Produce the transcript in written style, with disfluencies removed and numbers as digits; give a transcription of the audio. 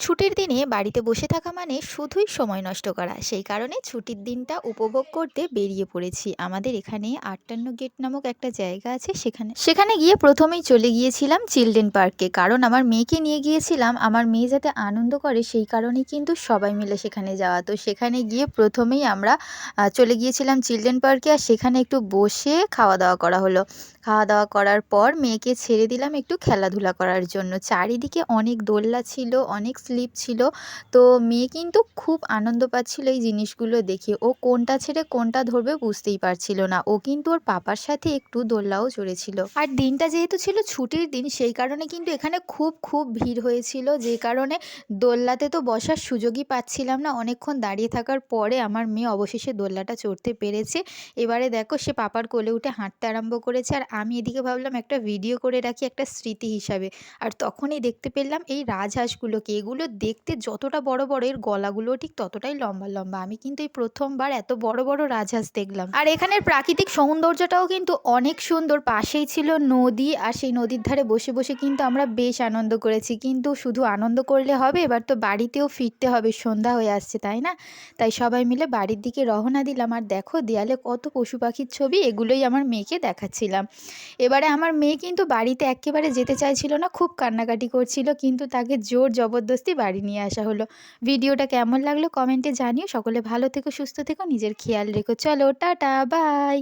ছুটির দিনে বাড়িতে বসে থাকা মানে শুধুই সময় নষ্ট করা। সেই কারণে ছুটির দিনটা উপভোগ করতে বেরিয়ে পড়েছি। আমাদের এখানে ৫৮ গেট নামক একটা জায়গা আছে, সেখানে গিয়ে প্রথমেই চলে গিয়েছিলাম চিলড্রেন পার্কে। কারণ আমার মেয়েকে নিয়ে গিয়েছিলাম, আমার মেয়ে যাতে আনন্দ করে সেই কারণেই কিন্তু সবাই মিলে সেখানে যাওয়া। তো সেখানে গিয়ে প্রথমেই আমরা চলে গিয়েছিলাম চিলড্রেন পার্কে, আর সেখানে একটু বসে খাওয়া দাওয়া করা হলো। খাওয়া দাওয়া করার পর মেয়েকে ছেড়ে দিলাম একটু খেলাধুলা করার জন্য। চারিদিকে অনেক দোলনা ছিল, অনেক স্লিপ ছিল। তো মেয়ে কিন্তু খুব আনন্দ পাচ্ছিল এই জিনিসগুলো দেখে। ও কোনটা ছেড়ে কোনটা ধরবে বুঝতেই পারছিল না। ও কিন্তু ওর পাপার সাথে একটু দোলনাও চড়েছিল। আর দিনটা যেহেতু ছিল ছুটির দিন, সেই কারণে কিন্তু এখানে খুব ভিড় হয়েছিল। যে কারণে দোলনাতে তো বসার সুযোগই পাচ্ছিলাম না। অনেকক্ষণ দাঁড়িয়ে থাকার পরে আমার মেয়ে অবশেষে দোলনাটা চড়তে পেরেছে। এবারে দেখো সে পাপার কোলে উঠে হাঁটতে আরম্ভ করেছে, আর আমি এদিকে ভাবলাম একটা ভিডিও করে রাখি একটা স্মৃতি হিসাবে। আর তখনই দেখতে পেলাম এই রাজহাঁসগুলোকে। এগুলো দেখতে যতটা বড় বড়, এর গলাগুলোও ঠিক ততটাই লম্বা লম্বা। আমি কিন্তু এই প্রথমবার এত বড় বড় রাজহাঁস দেখলাম। আর এখানের প্রাকৃতিক সৌন্দর্যটাও কিন্তু অনেক সুন্দর। পাশেই ছিল নদী, আর সেই নদীর ধারে বসে বসে কিন্তু আমরা বেশ আনন্দ করেছি। কিন্তু শুধু আনন্দ করলে হবে, এবার তো বাড়িতেও ফিরতে হবে, সন্ধ্যা হয়ে আসছে তাই না? তাই সবাই মিলে বাড়ির দিকে রওনা দিলাম। আর দেখো দেয়ালে কত পশু পাখির ছবি, এগুলোই আমার মেয়েকে দেখাচ্ছিলাম। এবারে আমার মেয়ে কিন্তু বাড়িতে এক্কেবারে যেতে চাইছিল না, খুব কান্নাকাটি করছিল, কিন্তু তাকে জোর জবরদস্তি বাড়ি নিয়ে আসা হলো। ভিডিওটা কেমন লাগলো কমেন্টে জানিও। সকলে ভালো থেকো, সুস্থ থেকো, নিজের খেয়াল রেখো। চলো টাটা, বাই।